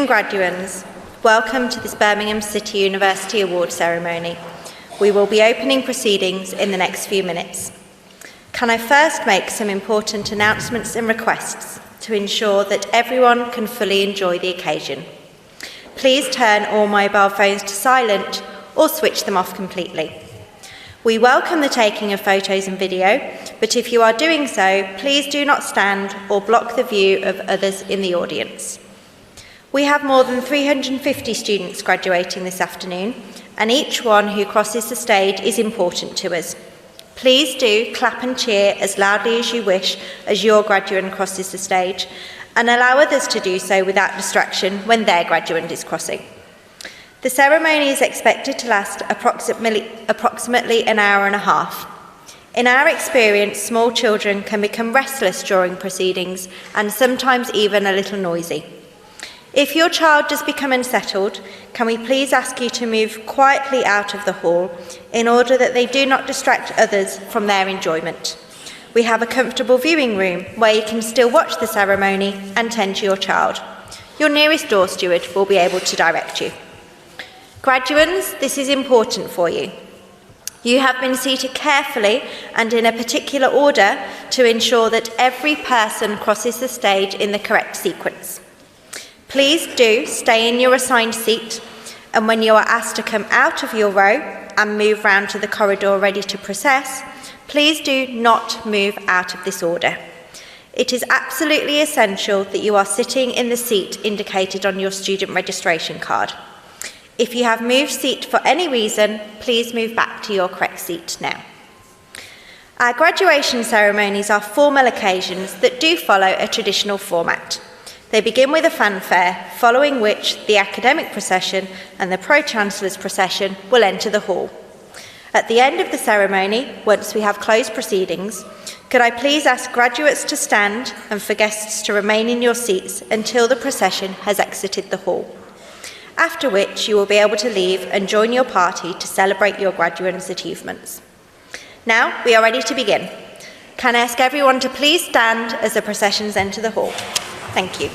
and graduands, welcome to this Birmingham City University Award ceremony. We will be opening proceedings in the next few minutes. Can I first make some important announcements and requests to ensure that everyone can fully enjoy the occasion? Please turn all mobile phones to silent or switch them off completely. We welcome the taking of photos and video, but if you are doing so, please do not stand or block the view of others in the audience. We have more than 350 students graduating this afternoon, and each one who crosses the stage is important to us. Please do clap and cheer as loudly as you wish as your graduand crosses the stage, and allow others to do so without distraction when their graduand is crossing. The ceremony is expected to last approximately an hour and a half. In our experience, small children can become restless during proceedings and sometimes even a little noisy. If your child does become unsettled, can we please ask you to move quietly out of the hall in order that they do not distract others from their enjoyment? We have a comfortable viewing room where you can still watch the ceremony and tend to your child. Your nearest door steward will be able to direct you. Graduands, this is important for you. You have been seated carefully and in a particular order to ensure that every person crosses the stage in the correct sequence. Please do stay in your assigned seat, and when you are asked to come out of your row and move round to the corridor ready to process, please do not move out of this order. It is absolutely essential that you are sitting in the seat indicated on your student registration card. If you have moved seat for any reason, please move back to your correct seat now. Our graduation ceremonies are formal occasions that do follow a traditional format. They begin with a fanfare, following which the academic procession and the Pro-Chancellor's procession will enter the hall. At the end of the ceremony, once we have closed proceedings, could I please ask graduates to stand and for guests to remain in your seats until the procession has exited the hall, after which you will be able to leave and join your party to celebrate your graduates' achievements. Now we are ready to begin. Can I ask everyone to please stand as the processions enter the hall? Thank you.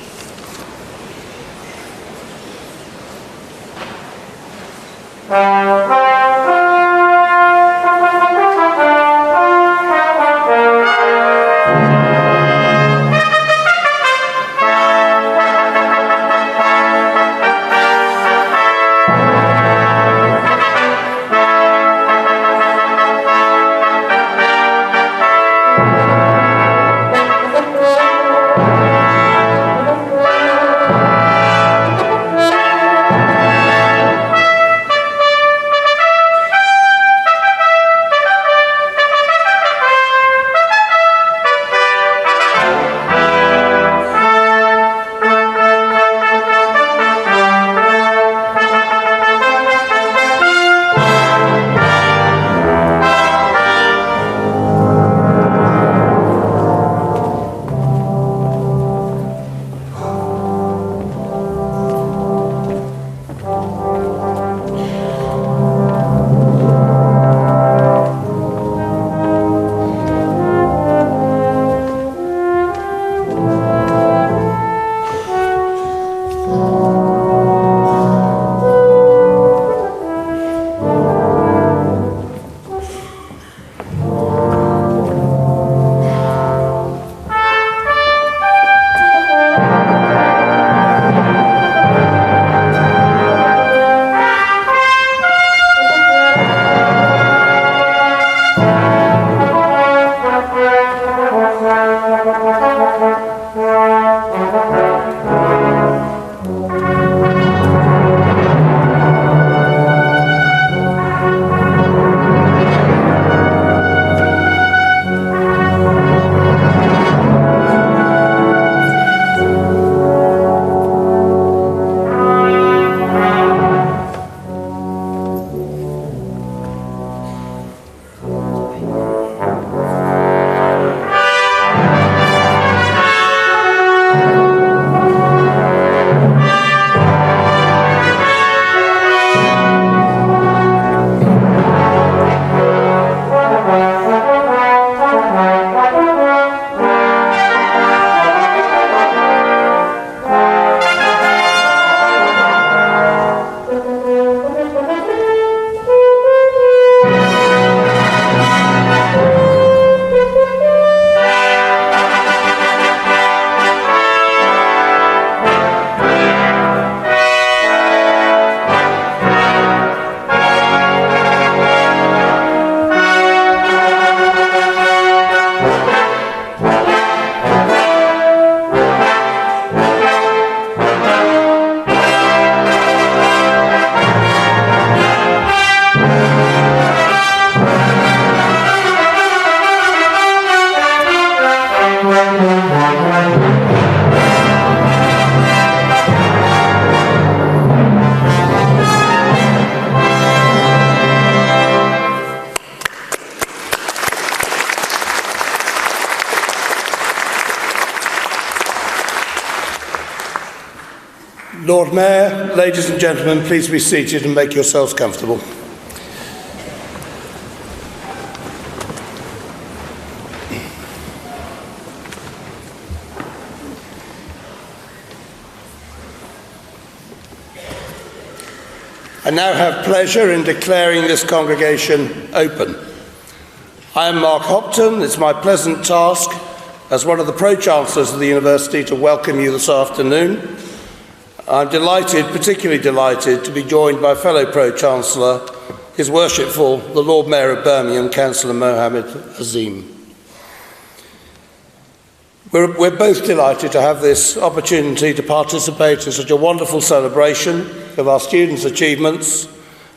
Lord Mayor, ladies and gentlemen, please be seated and make yourselves comfortable. I now have pleasure in declaring this congregation open. I am Mark Hopton. It's my pleasant task as one of the Pro-Chancellors of the University to welcome you this afternoon. I'm particularly delighted, to be joined by fellow Pro-Chancellor, His Worshipful, the Lord Mayor of Birmingham, Councillor Mohammed Azim. We're both delighted to have this opportunity to participate in such a wonderful celebration of our students' achievements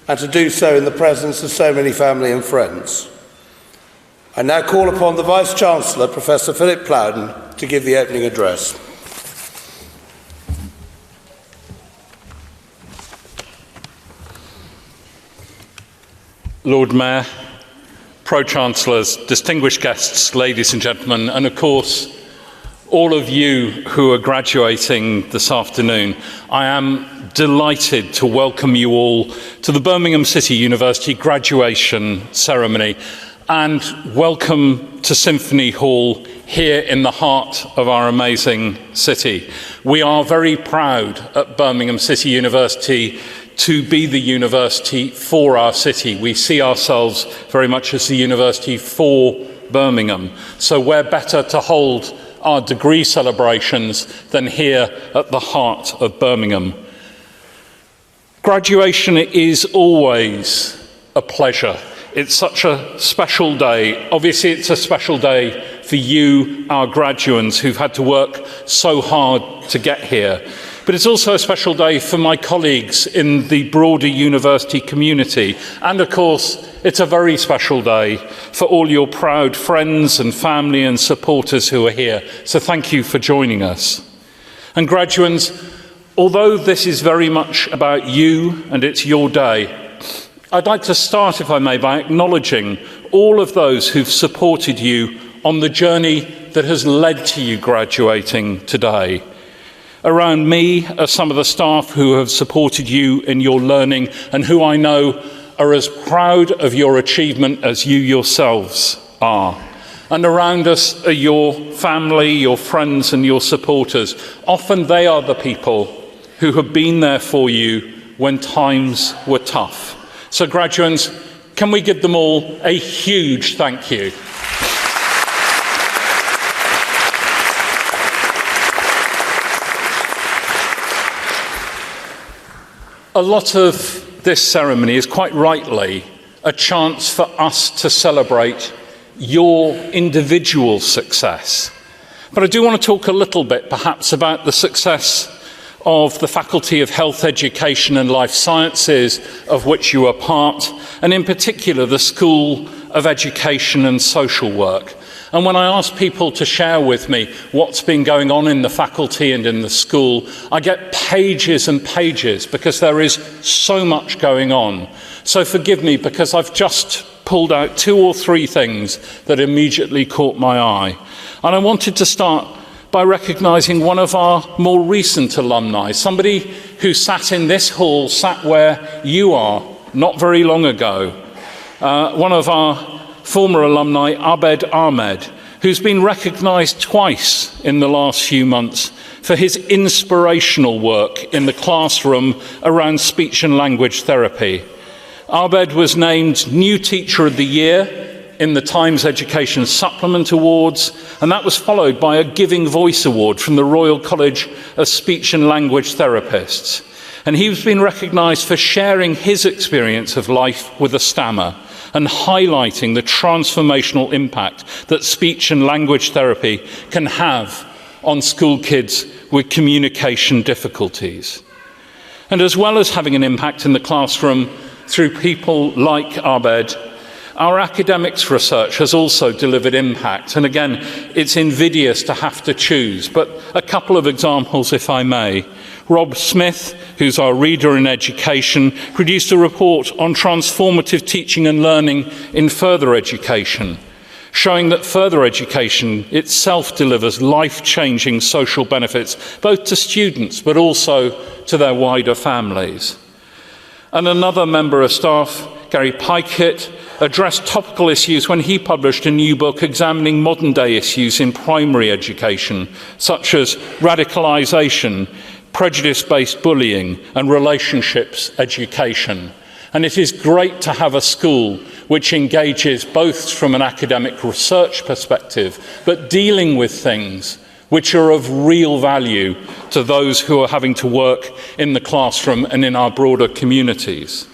and to do so in the presence of so many family and friends. I now call upon the Vice-Chancellor, Professor Philip Plowden, to give the opening address. Lord Mayor, Pro-Chancellors, distinguished guests, ladies and gentlemen, and of course, all of you who are graduating this afternoon, I am delighted to welcome you all to the Birmingham City University graduation ceremony and welcome to Symphony Hall here in the heart of our amazing city. We are very proud at Birmingham City University to be the university for our city. We see ourselves very much as the university for Birmingham. So where better to hold our degree celebrations than here at the heart of Birmingham. Graduation is always a pleasure. It's such a special day. Obviously, it's a special day for you, our graduates, who've had to work so hard to get here. But it's also a special day for my colleagues in the broader university community. And of course, it's a very special day for all your proud friends and family and supporters who are here. So thank you for joining us. And graduates, although this is very much about you and it's your day, I'd like to start, if I may, by acknowledging all of those who've supported you on the journey that has led to you graduating today. Around me are some of the staff who have supported you in your learning and who I know are as proud of your achievement as you yourselves are. And around us are your family, your friends and your supporters. Often they are the people who have been there for you when times were tough. So graduates, can we give them all a huge thank you? A lot of this ceremony is quite rightly a chance for us to celebrate your individual success. But I do want to talk a little bit perhaps about the success of the Faculty of Health Education and Life Sciences, of which you are part, and in particular the School of Education and Social Work. And when I ask people to share with me what's been going on in the faculty and in the school, I get pages and pages because there is so much going on. So forgive me because I've just pulled out 2 or 3 things that immediately caught my eye. And I wanted to start by recognising one of our more recent alumni, somebody who sat in this hall, sat where you are, not very long ago. One of our former alumni, Abed Ahmed, who's been recognised twice in the last few months for his inspirational work in the classroom around speech and language therapy. Abed was named New Teacher of the Year in the Times Education Supplement Awards, and that was followed by a Giving Voice Award from the Royal College of Speech and Language Therapists. And he's been recognised for sharing his experience of life with a stammer and highlighting the transformational impact that speech and language therapy can have on school kids with communication difficulties. And as well as having an impact in the classroom through people like Abed, our academics research has also delivered impact. And again, it's invidious to have to choose, but a couple of examples, if I may. Rob Smith, who's our reader in education, produced a report on transformative teaching and learning in further education. showing that further education itself delivers life-changing social benefits, both to students but also to their wider families. And another member of staff, Gary Pikett, addressed topical issues when he published a new book examining modern-day issues in primary education, such as radicalisation, prejudice-based bullying and relationships education. And it is great to have a school which engages both from an academic research perspective, but dealing with things which are of real value to those who are having to work in the classroom and in our broader communities.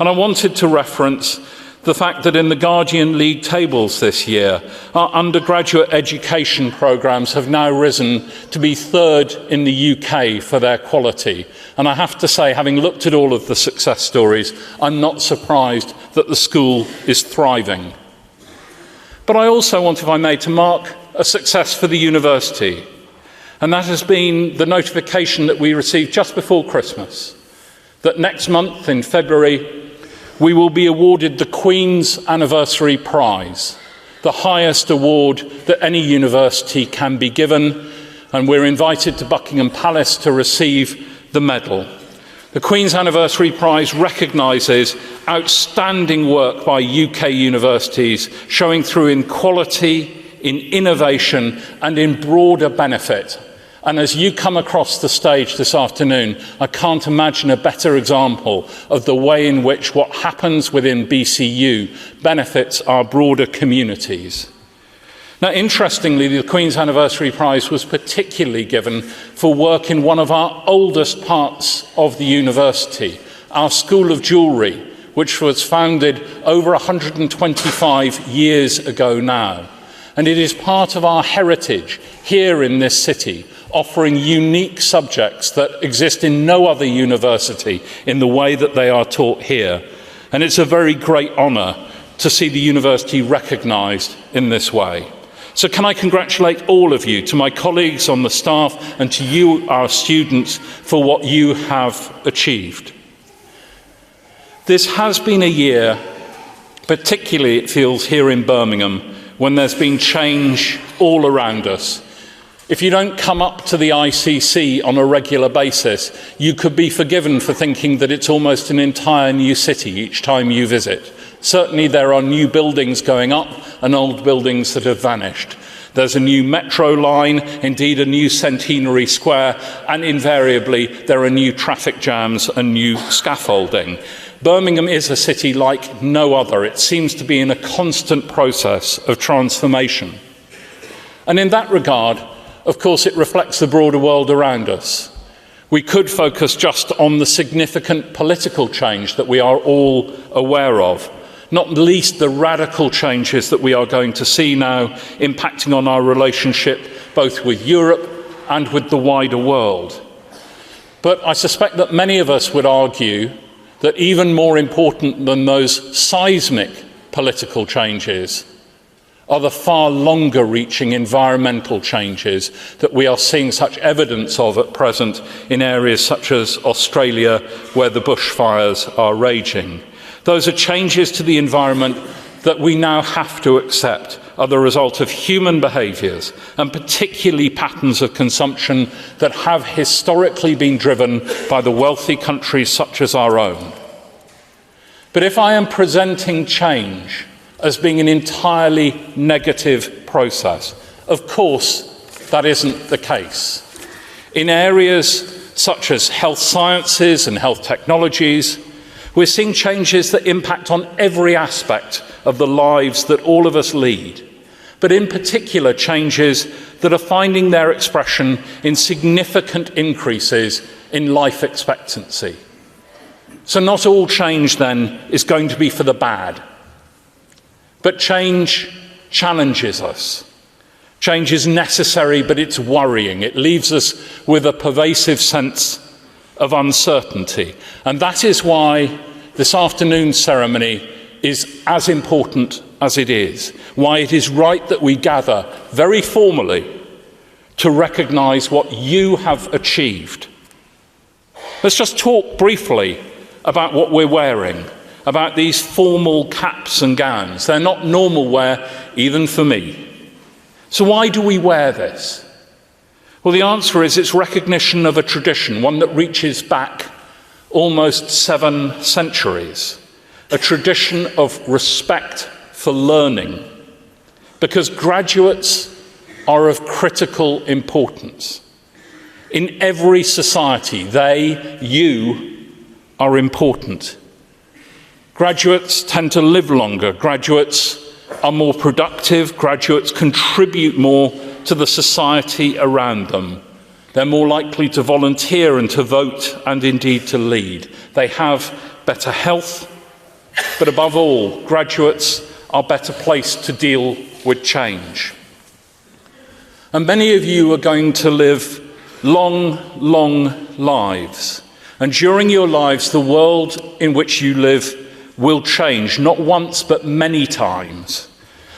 And I wanted to reference the fact that in the Guardian League tables this year, our undergraduate education programmes have now risen to be third in the UK for their quality. And I have to say, having looked at all of the success stories, I'm not surprised that the school is thriving. But I also want, if I may, to mark a success for the university. And that has been the notification that we received just before Christmas, that next month in February, we will be awarded the Queen's Anniversary Prize, the highest award that any university can be given, and we're invited to Buckingham Palace to receive the medal. The Queen's Anniversary Prize recognises outstanding work by UK universities, showing through in quality, in innovation, and in broader benefit. And as you come across the stage this afternoon, I can't imagine a better example of the way in which what happens within BCU benefits our broader communities. Now, interestingly, the Queen's Anniversary Prize was particularly given for work in one of our oldest parts of the university, our School of Jewellery, which was founded over 125 years ago now. And it is part of our heritage here in this city, offering unique subjects that exist in no other university in the way that they are taught here. And it's a very great honour to see the university recognised in this way. So can I congratulate all of you, to my colleagues on the staff and to you, our students, for what you have achieved. This has been a year, particularly it feels here in Birmingham, when there's been change all around us. If you don't come up to the ICC on a regular basis, you could be forgiven for thinking that it's almost an entire new city each time you visit. Certainly there are new buildings going up and old buildings that have vanished. There's a new metro line, indeed a new Centenary Square, and invariably there are new traffic jams and new scaffolding. Birmingham is a city like no other. It seems to be in a constant process of transformation. And in that regard, of course, it reflects the broader world around us. We could focus just on the significant political change that we are all aware of, not least the radical changes that we are going to see now impacting on our relationship both with Europe and with the wider world. But I suspect that many of us would argue that even more important than those seismic political changes are the far longer-reaching environmental changes that we are seeing such evidence of at present in areas such as Australia, where the bushfires are raging. Those are changes to the environment that we now have to accept are the result of human behaviours, and particularly patterns of consumption that have historically been driven by the wealthy countries such as our own. But if I am presenting change as being an entirely negative process, of course that isn't the case. In areas such as health sciences and health technologies, we're seeing changes that impact on every aspect of the lives that all of us lead, but in particular changes that are finding their expression in significant increases in life expectancy. So not all change then is going to be for the bad. But change challenges us. Change is necessary, but it's worrying. It leaves us with a pervasive sense of uncertainty. And that is why this afternoon's ceremony is as important as it is, why it is right that we gather very formally to recognise what you have achieved. Let's just talk briefly about what we're wearing. about these formal caps and gowns. They're not normal wear, even for me. So why do we wear this? Well, the answer is it's recognition of a tradition, one that reaches back almost 7 centuries, a tradition of respect for learning, because graduates are of critical importance. In every society, you are important. Graduates tend to live longer. Graduates are more productive. Graduates contribute more to the society around them. They're more likely to volunteer and to vote and indeed to lead. They have better health, but above all, graduates are better placed to deal with change. And many of you are going to live long, long lives. And during your lives, the world in which you live will change, not once, but many times.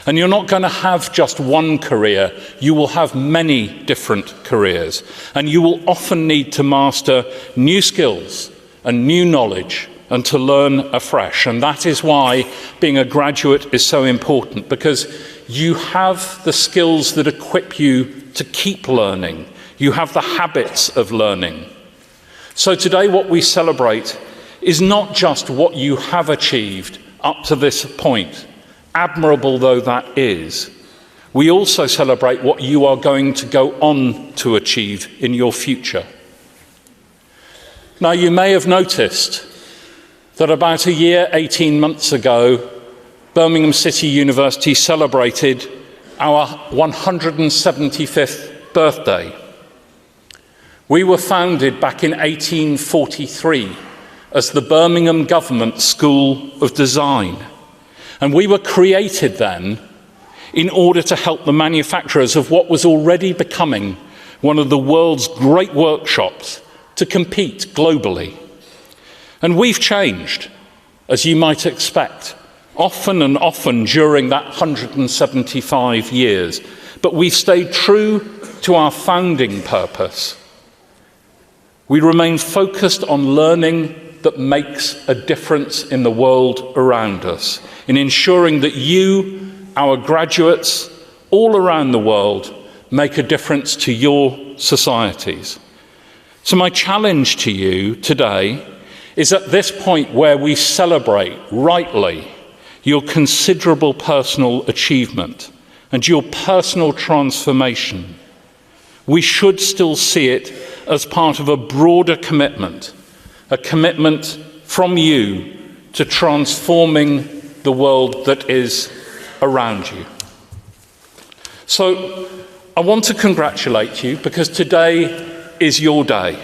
And you're not going to have just one career. You will have many different careers. And you will often need to master new skills and new knowledge and to learn afresh. And that is why being a graduate is so important, because you have the skills that equip you to keep learning. You have the habits of learning. So today what we celebrate is not just what you have achieved up to this point, admirable though that is. We also celebrate what you are going to go on to achieve in your future. Now, you may have noticed that about a year, 18 months ago, Birmingham City University celebrated our 175th birthday. We were founded back in 1843 as the Birmingham Government School of Design. And we were created then in order to help the manufacturers of what was already becoming one of the world's great workshops to compete globally. And we've changed, as you might expect, often and often during that 175 years. But we've stayed true to our founding purpose. We remain focused on learning that makes a difference in the world around us, in ensuring that you, our graduates, all around the world, make a difference to your societies. So my challenge to you today is at this point where we celebrate rightly your considerable personal achievement and your personal transformation, we should still see it as part of a broader commitment, a commitment from you to transforming the world that is around you. So I want to congratulate you, because today is your day.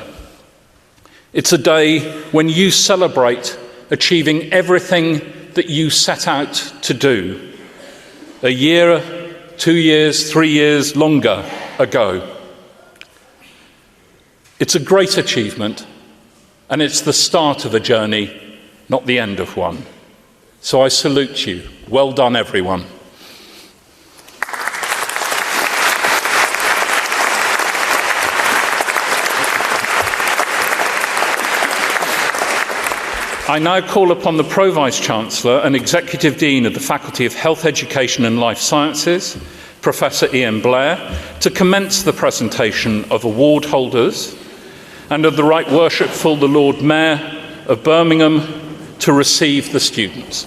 It's a day when you celebrate achieving everything that you set out to do a year, 2 years, 3 years, longer ago. It's a great achievement, and it's the start of a journey, not the end of one. So I salute you. Well done, everyone. I now call upon the Pro Vice-Chancellor and Executive Dean of the Faculty of Health Education and Life Sciences, Professor Ian Blair, to commence the presentation of award holders, and of the Right Worshipful the Lord Mayor of Birmingham to receive the students.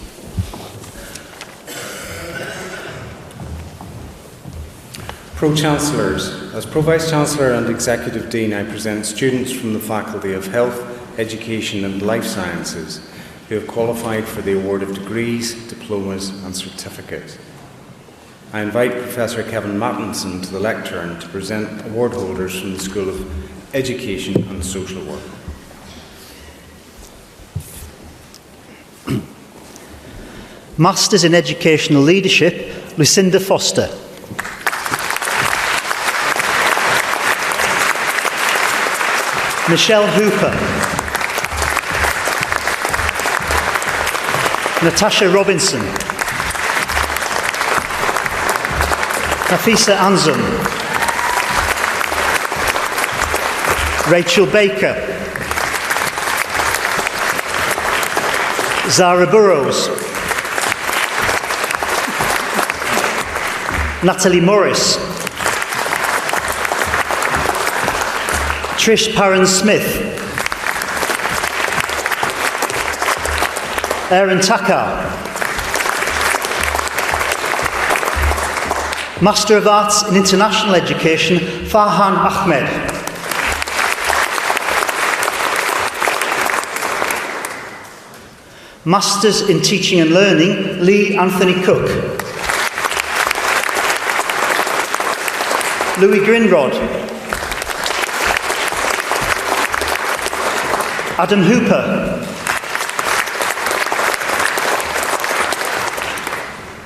Pro-Chancellors, as Pro-Vice-Chancellor and Executive Dean, I present students from the Faculty of Health, Education and Life Sciences who have qualified for the award of degrees, diplomas and certificates. I invite Professor Kevin Mattinson to the lectern to present award holders from the School of Education and Social Work. Masters in Educational Leadership, Lucinda Foster. Michelle Hooper. Natasha Robinson. Nafisa Anzum. Rachel Baker. Zara Burrows. Natalie Morris. Trish Parran-Smith. Aaron Takar. Master of Arts in International Education, Farhan Ahmed. Masters in Teaching and Learning, Lee Anthony Cook. Louis Grinrod. Adam Hooper.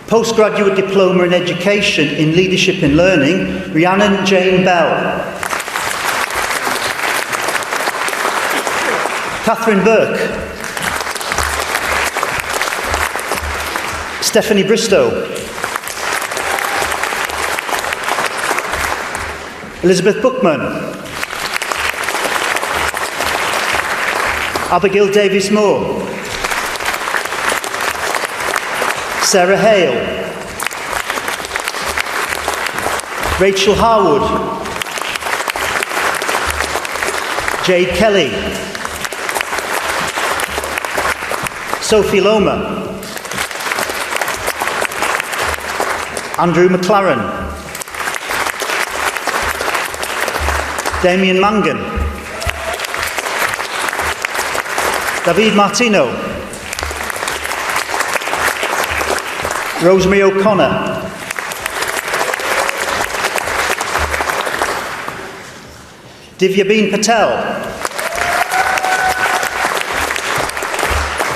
Postgraduate Diploma in Education in Leadership in Learning, Rhiannon Jane Bell. Catherine Burke. Stephanie Bristow. Elizabeth Bookman. Abigail Davies-Moore. Sarah Hale. Rachel Harwood. Jade Kelly. Sophie Loma. Andrew McLaren. Damien Mangan. David Martino. Rosemary O'Connor. Divyabeen Patel.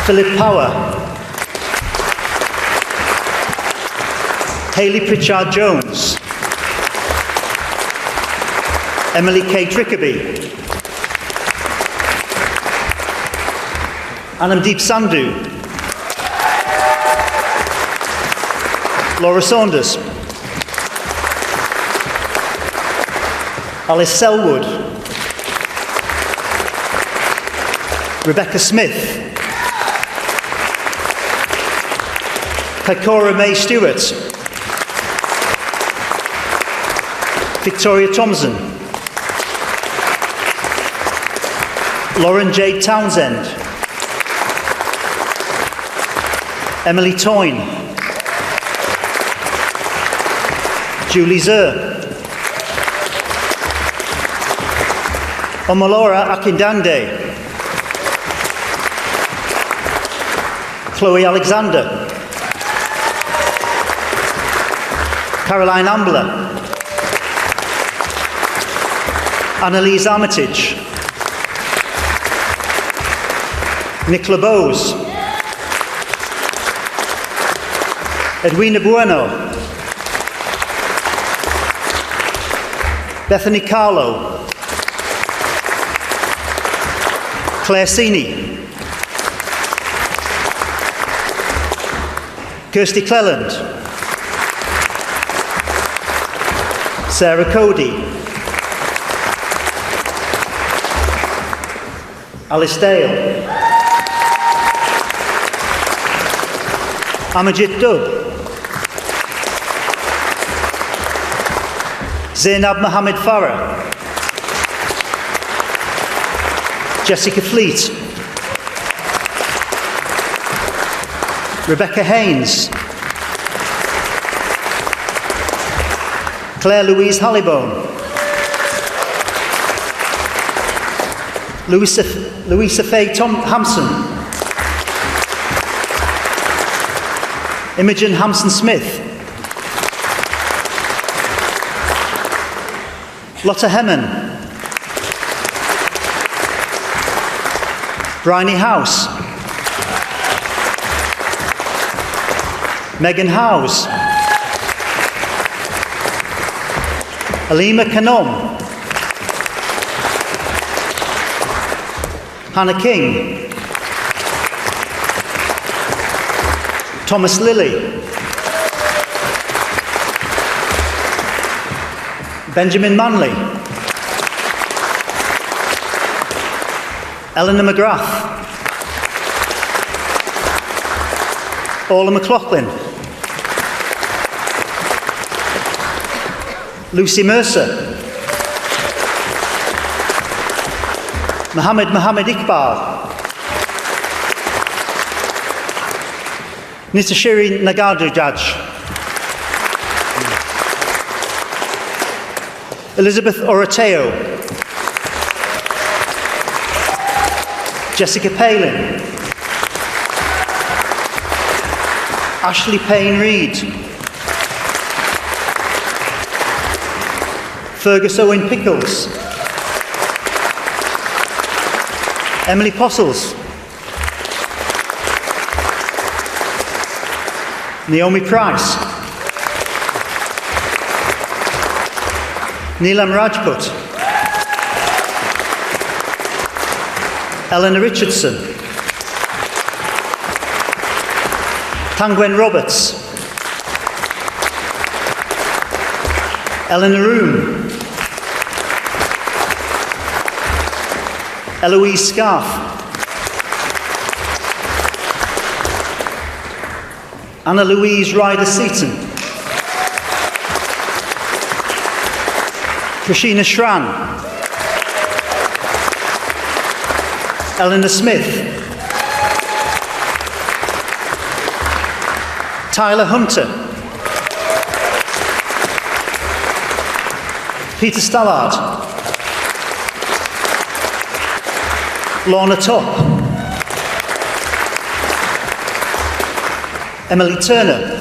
Philip Power. Hayley Pritchard-Jones. Emily Kate Rickaby. Anamdeep Sandhu. Laura Saunders. Alice Selwood. Rebecca Smith. Kaikora May Stewart. Victoria Thompson. Lauren J. Townsend. Emily Toyne. Julie Zer. Omolora Akindande. Chloe Alexander. Caroline Ambler. Annalise Armitage. Nicola Bowes. Edwina Bueno. Bethany Carlo. Claire Seeney. Kirsty Cleland. Sarah Cody. Alice Dale. Amajit Dub. Zainab Mohammed Farah. Jessica Fleet. Rebecca Haynes. Claire Louise Hallibone. Louisa Faye Hampson. Imogen Hampson-Smith. Lotta Hemmen. Bryony House. Megan Howes. Alima Kanom. Hannah King. Thomas Lilly. Benjamin Manley. Eleanor McGrath. Orla McLaughlin. Lucy Mercer. Mohammed Iqbal. Nitashiri Nagadujaj. Elizabeth Orateo. Jessica Palin. Ashley Payne-Reid. Fergus Owen Pickles. Emily Postles. Naomi Price. Neelam Rajput. Eleanor Richardson. Tangwen Roberts. Eleanor Room. Eloise Scarf. Anna Louise Ryder-Seaton. Krishina Shran. Eleanor Smith. Tyler Hunter. Peter Stallard. Lorna Top. Emily Turner.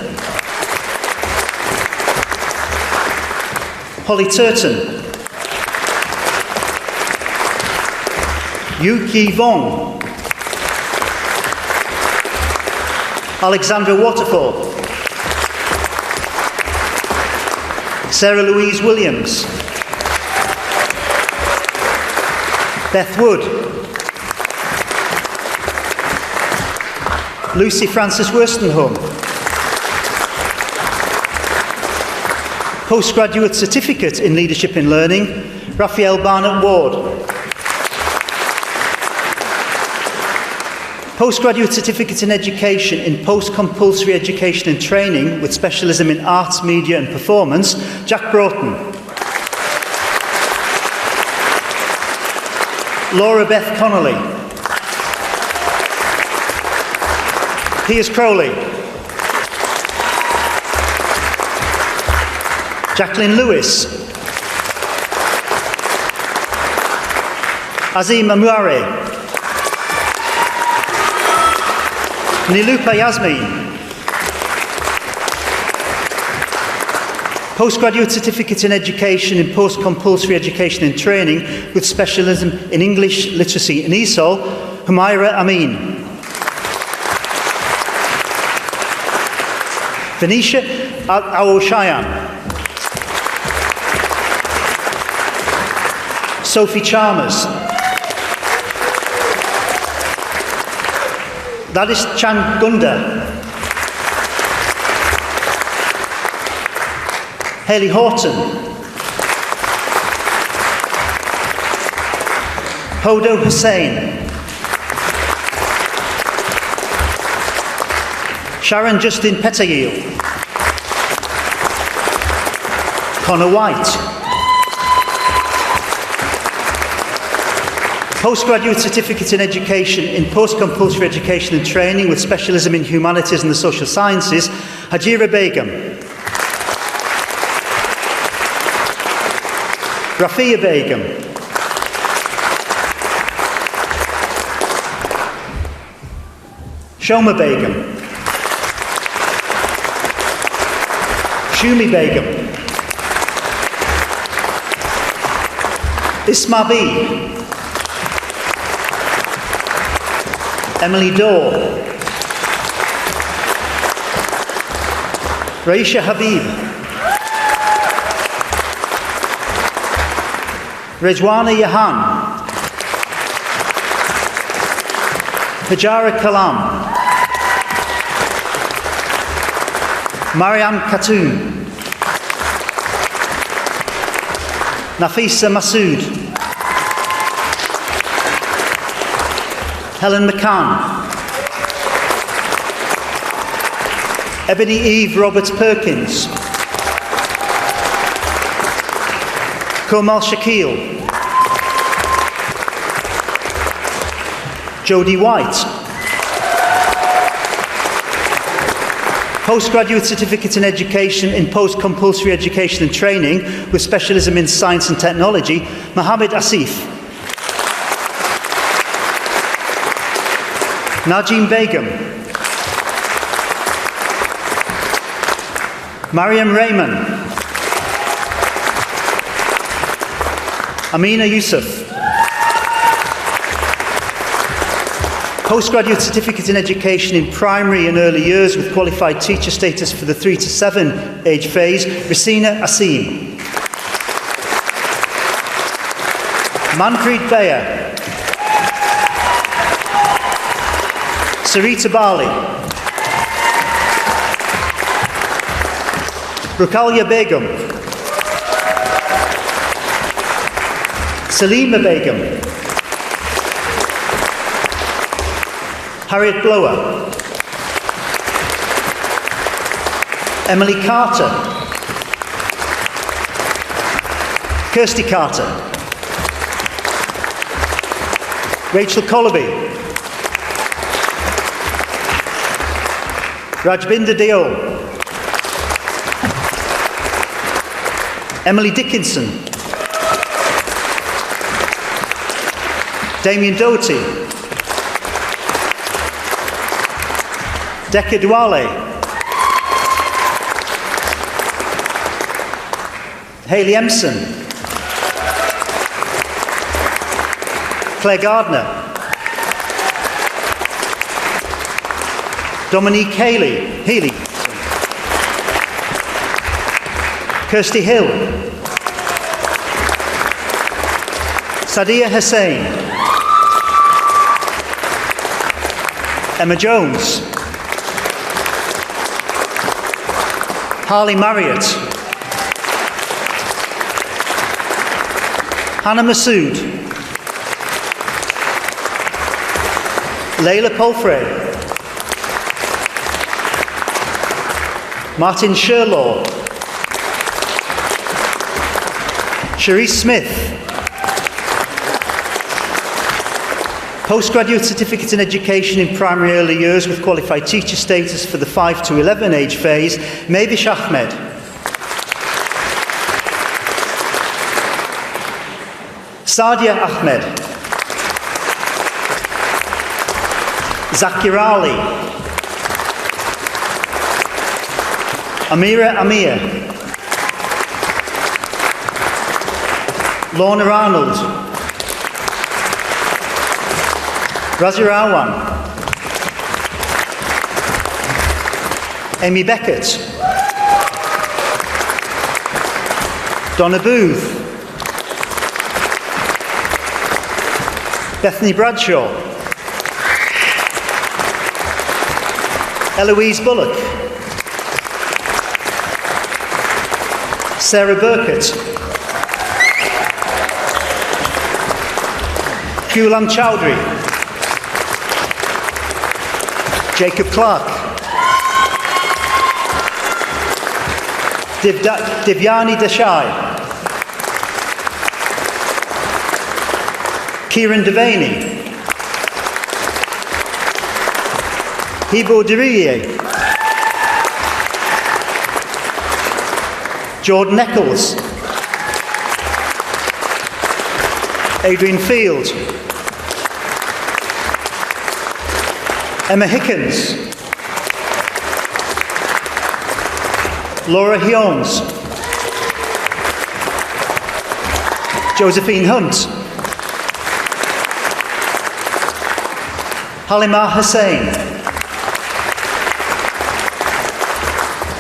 Holly Turton. Yuki Vong. Alexandra Waterfall. Sarah Louise Williams. Beth Wood. Lucy Frances Worstonholm. Postgraduate Certificate in Leadership in Learning, Raphael Barnett Ward. Postgraduate Certificate in Education in Post-Compulsory Education and Training with specialism in Arts, Media and Performance, Jack Broughton. Laura Beth Connolly. Piers Crowley. Jacqueline Lewis. Azim Amouare. Nilupa Yasmin. Postgraduate Certificate in Education in Post-Compulsory Education and Training with specialism in English, Literacy and ESOL, Humaira Amin. Venetia Awoshayan. Sophie Chalmers. Ladis Changunda. Hayley Horton. Hodo Hussain. Sharon Justin Petayil. Connor White. Postgraduate Certificate in Education in Post-Compulsory Education and Training with specialism in Humanities and the Social Sciences, Hajira Begum. Rafia Begum. Shoma Begum. Shumi Begum. Isma B. Emily Daw. Raisha Habib. Rejwana Yahan. Hajara Kalam. Mariam Khatoon. Nafisa Masood. Helen McCann. Ebony Eve Roberts Perkins. Komal Shakil. Jodie White. Postgraduate Certificate in Education in Post-Compulsory Education and Training with specialism in Science and Technology, Mohammed Asif. Najim Begum. Mariam Rayman. Amina Yusuf. Postgraduate Certificate in Education in Primary and Early Years with Qualified Teacher Status for the 3 to 7 age phase, Rasina Asim. Manpreet Bayer. Sarita Bali. Rukalya Begum. Salima Begum. Harriet Blower. Emily Carter. Kirsty Carter. Rachel Colby. Rajbinder Deol. Emily Dickinson. Damien Doherty. Deka Duale. Hayley Empson. Claire Gardner. Dominique Healy. Kirsty Hill. Sadia Hussain. Emma Jones. Harley Marriott. Hannah Massoud. Layla Palfrey. Martin Sherlaw. Cherise Smith. Postgraduate Certificate in Education in Primary Early Years with Qualified Teacher Status for the 5 to 11 age phase, Mavish Ahmed. Sadia Ahmed. Zakir Ali. Amira Amir. Lorna Arnold. Razir Awan. Amy Beckett. Donna Booth. Bethany Bradshaw. Eloise Bullock. Sarah Burkett. Kulam Chowdhury. Jacob Clark. Divyani Desai. Kieran Devaney. Hibo Diriye. Jordan Eccles. Adrian Field. Emma Hickens. Laura Hiones. Josephine Hunt. Halima Hussain.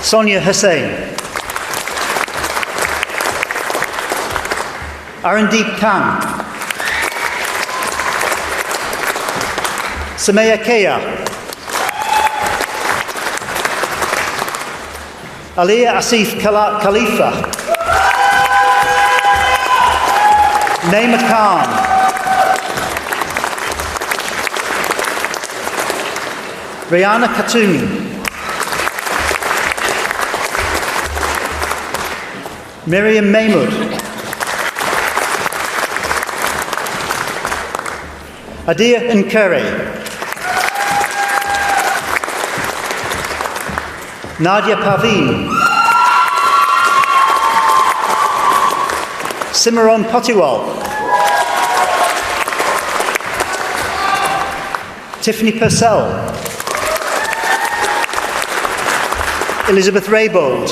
Sonia Hussain. Arandeep Khan. Samaya Kea. Aliyah Asif Khalifa. Naima Khan. Rihanna Khatun. Miriam Mahmood. Adia Nkere. Nadia Paveen. Simran Potiwal. Tiffany Purcell. Elizabeth Raybould.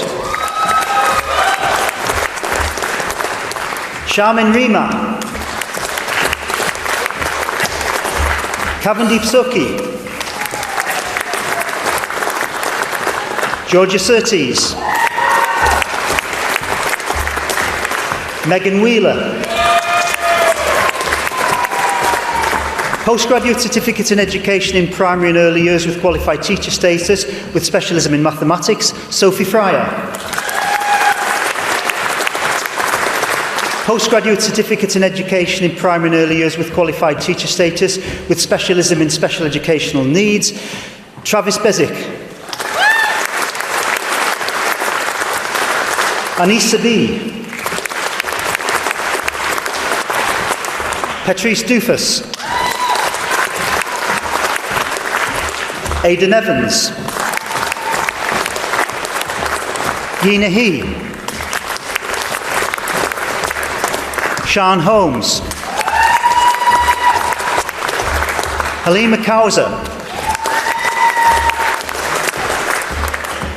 Charmin Rima. Kavandeep Sokhi. Georgia Surtees. Megan Wheeler. Postgraduate Certificate in Education in Primary and Early Years with Qualified Teacher Status with Specialism in Mathematics, Sophie Fryer. Postgraduate Certificate in Education in Primary and Early Years with Qualified Teacher Status with Specialism in Special Educational Needs, Travis Bezic. Anissa B. Patrice Dufus. Aidan Evans. Yina He. Sean Holmes. Halima Kauser.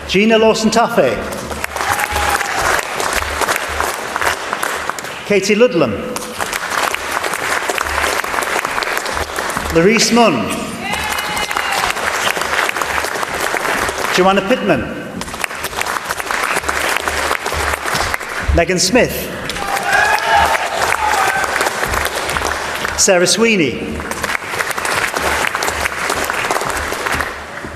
Gina Lawson-Taffey. Katie Ludlam. Larice Munn. Joanna Pittman. Megan Smith. Sarah Sweeney.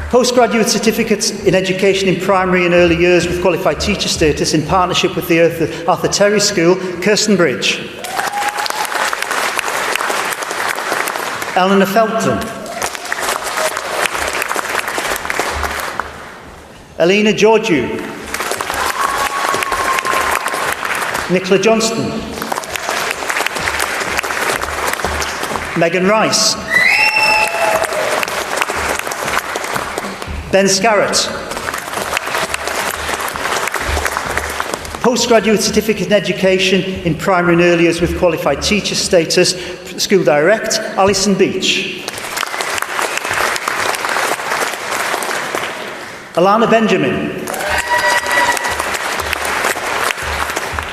Postgraduate Certificates in Education in Primary and Early Years with Qualified Teacher Status in partnership with the Arthur Terry School, Kirsten Bridge. Eleanor Felton. Alina Georgiou. Nicola Johnston. Megan Rice. Ben Scarrett. Postgraduate Certificate in Education in Primary and Early Years with Qualified Teacher Status, School Direct, Alison Beach. Alana Benjamin.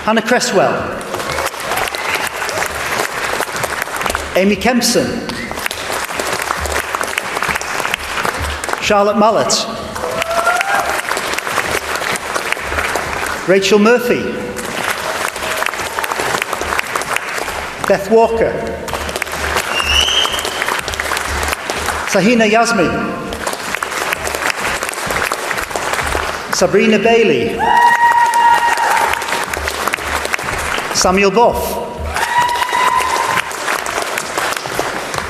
Hannah Cresswell. Amy Kempson. Charlotte Mallet. Rachel Murphy. Beth Walker. Sahina Yasmin. Sabrina Bailey. Samuel Boff.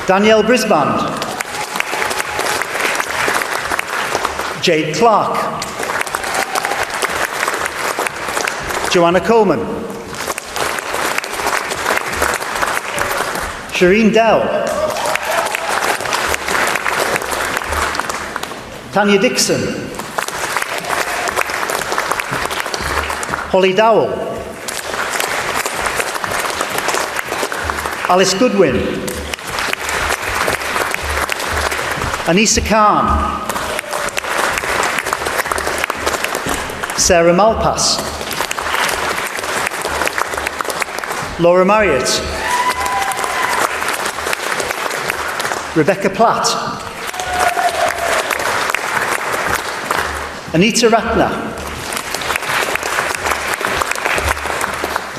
Danielle Brisband. Jade Clark. Joanna Coleman. Shireen Dell. Tanya Dixon. Holly Dowell. Alice Goodwin. Anissa Khan. Sarah Malpass. Laura Marriott. Rebecca Platt. Anita Ratner.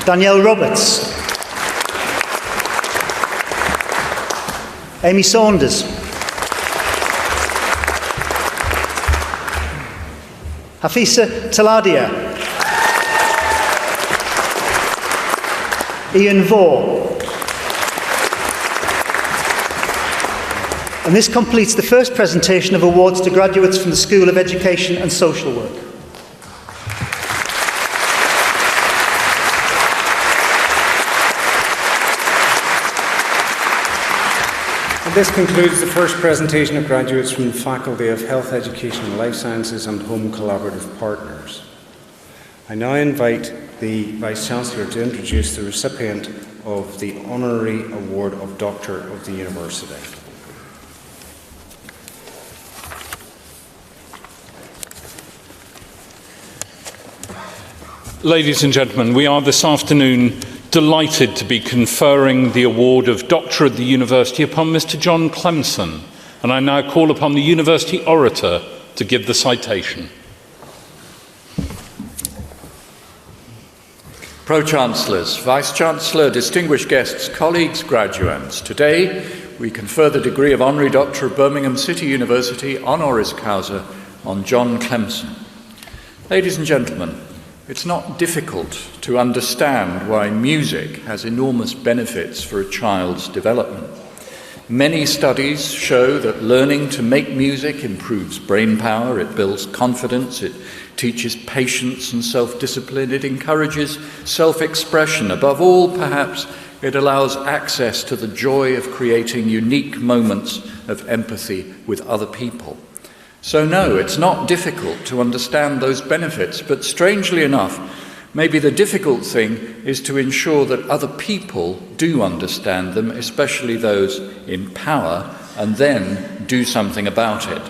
Danielle Roberts. Amy Saunders. Hafisa Taladia. Ian Vore. And this completes the first presentation of awards to graduates from the School of Education and Social Work. This concludes the first presentation of graduates from the Faculty of Health, Education and Life Sciences and Home Collaborative Partners. I now invite the Vice-Chancellor to introduce the recipient of the Honorary Award of Doctor of the University. Ladies and gentlemen, we are this afternoon delighted to be conferring the award of Doctor of the University upon Mr. John Clemson, and I now call upon the University Orator to give the citation. Pro-Chancellors, Vice-Chancellor, distinguished guests, colleagues, graduands, today we confer the degree of Honorary Doctor of Birmingham City University honoris causa on John Clemson. Ladies and gentlemen, it's not difficult to understand why music has enormous benefits for a child's development. Many studies show that learning to make music improves brain power, it builds confidence, it teaches patience and self-discipline, it encourages self-expression. Above all, perhaps, it allows access to the joy of creating unique moments of empathy with other people. So no, it's not difficult to understand those benefits, but strangely enough, maybe the difficult thing is to ensure that other people do understand them, especially those in power, and then do something about it.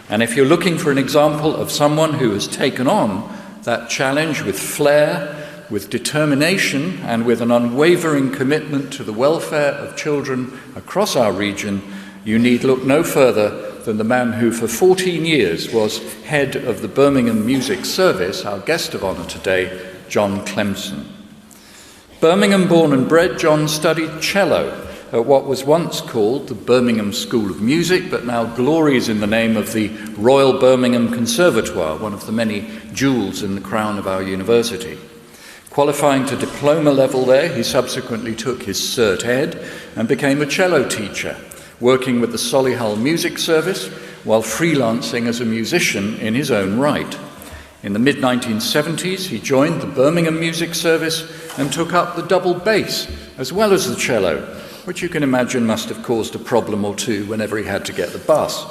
And if you're looking for an example of someone who has taken on that challenge with flair, with determination, and with an unwavering commitment to the welfare of children across our region, you need look no further than the man who for 14 years was head of the Birmingham Music Service, our guest of honour today, John Clemson. Birmingham born and bred, John studied cello at what was once called the Birmingham School of Music, but now glories in the name of the Royal Birmingham Conservatoire, one of the many jewels in the crown of our university. Qualifying to diploma level there, he subsequently took his Cert Ed and became a cello teacher, working with the Solihull Music Service while freelancing as a musician in his own right. In the mid-1970s, he joined the Birmingham Music Service and took up the double bass as well as the cello, which you can imagine must have caused a problem or two whenever he had to get the bus.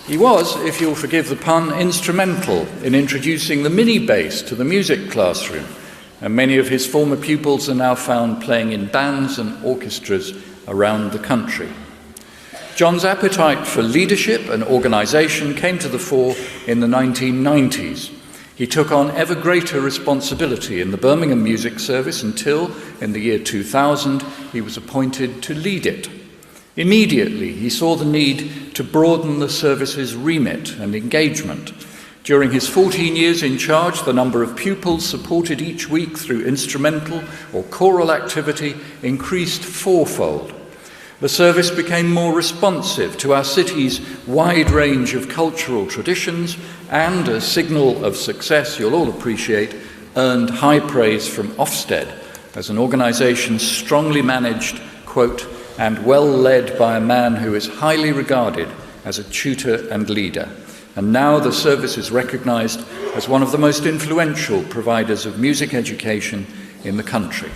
He was, if you'll forgive the pun, instrumental in introducing the mini bass to the music classroom, and many of his former pupils are now found playing in bands and orchestras around the country. John's appetite for leadership and organisation came to the fore in the 1990s. He took on ever greater responsibility in the Birmingham Music Service until, in the year 2000, he was appointed to lead it. Immediately, he saw the need to broaden the service's remit and engagement. During his 14 years in charge, the number of pupils supported each week through instrumental or choral activity increased fourfold. The service became more responsive to our city's wide range of cultural traditions and, a signal of success you'll all appreciate, earned high praise from Ofsted as an organisation strongly managed, quote, and well led by a man who is highly regarded as a tutor and leader. And now the service is recognised as one of the most influential providers of music education in the country.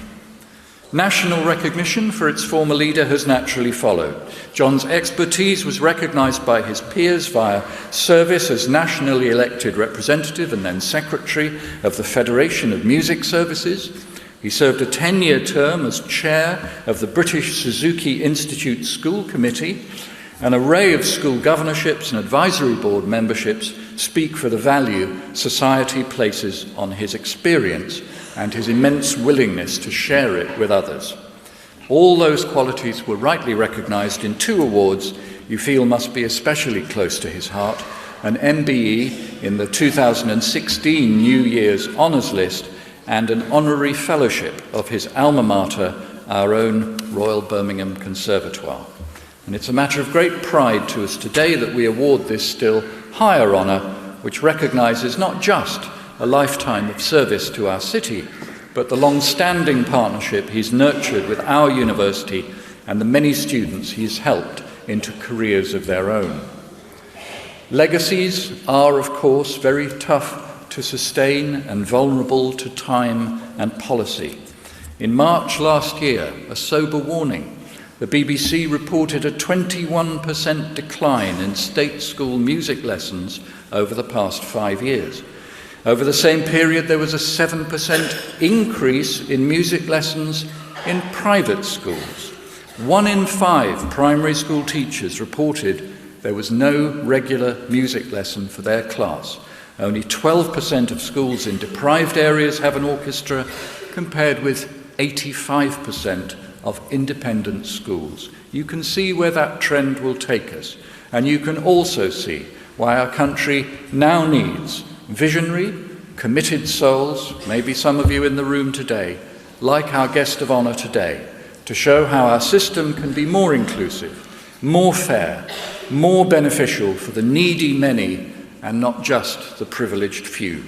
National recognition for its former leader has naturally followed. John's expertise was recognised by his peers via service as nationally elected representative and then secretary of the Federation of Music Services. He served a 10-year term as chair of the British Suzuki Institute School Committee. An array of school governorships and advisory board memberships speak for the value society places on his experience and his immense willingness to share it with others. All those qualities were rightly recognised in two awards you feel must be especially close to his heart, an MBE in the 2016 New Year's Honours List and an honorary fellowship of his alma mater, our own Royal Birmingham Conservatoire. And it's a matter of great pride to us today that we award this still higher honour, which recognises not just a lifetime of service to our city, but the long-standing partnership he's nurtured with our university and the many students he's helped into careers of their own. Legacies are, of course, very tough to sustain and vulnerable to time and policy. In March last year, a sober warning The BBC reported a 21% decline in state school music lessons over the past 5 years. Over the same period, there was a 7% increase in music lessons in private schools. 1 in 5 primary school teachers reported there was no regular music lesson for their class. Only 12% of schools in deprived areas have an orchestra, compared with 85% of independent schools. You can see where that trend will take us, and you can also see why our country now needs visionary, committed souls, maybe some of you in the room today, like our guest of honour today, to show how our system can be more inclusive, more fair, more beneficial for the needy many and not just the privileged few.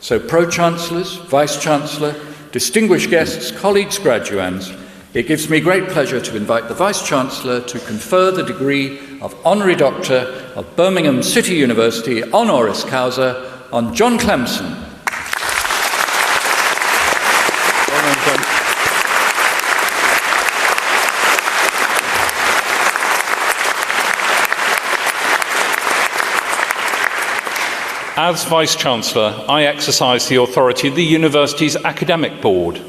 So Pro-Chancellors, Vice-Chancellor, distinguished guests, colleagues, graduands, it gives me great pleasure to invite the Vice-Chancellor to confer the degree of Honorary Doctor of Birmingham City University honoris causa on John Clemson. As Vice-Chancellor, I exercise the authority of the University's Academic Board,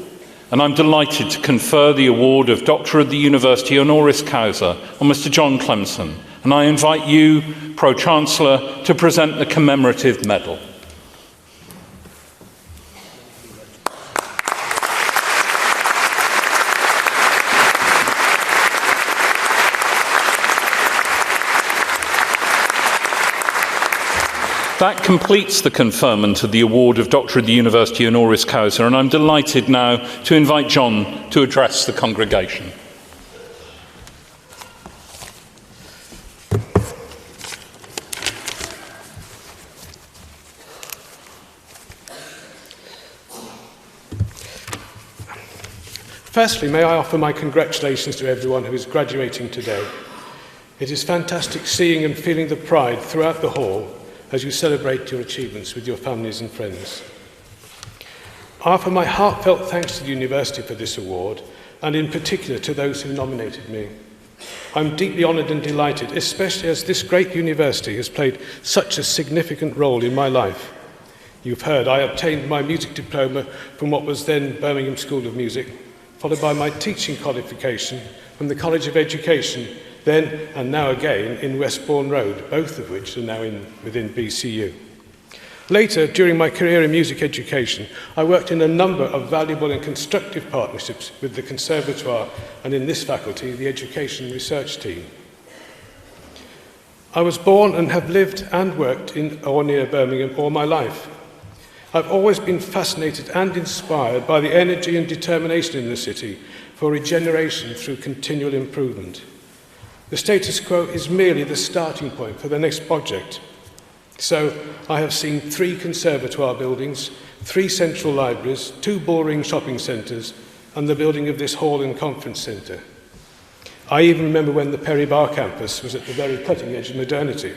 and I'm delighted to confer the award of Doctor of the University honoris causa on Mr. John Clemson, and I invite you, Pro-Chancellor, to present the commemorative medal. That completes the conferment of the award of Doctor of the University honoris causa, and I'm delighted now to invite John to address the congregation. Firstly, may I offer my congratulations to everyone who is graduating today. It is fantastic seeing and feeling the pride throughout the hall as you celebrate your achievements with your families and friends. I offer my heartfelt thanks to the University for this award, and in particular to those who nominated me. I'm deeply honoured and delighted, especially as this great university has played such a significant role in my life. You've heard I obtained my music diploma from what was then Birmingham School of Music, followed by my teaching qualification from the College of Education, then and now again in Westbourne Road, both of which are now within BCU. Later, during my career in music education, I worked in a number of valuable and constructive partnerships with the Conservatoire and in this faculty, the Education Research Team. I was born and have lived and worked in or near Birmingham all my life. I've always been fascinated and inspired by the energy and determination in the city for regeneration through continual improvement. The status quo is merely the starting point for the next project. So I have seen 3 conservatoire buildings, 3 central libraries, 2 bullring shopping centres, and the building of this hall and conference centre. I even remember when the Perry Bar campus was at the very cutting edge of modernity.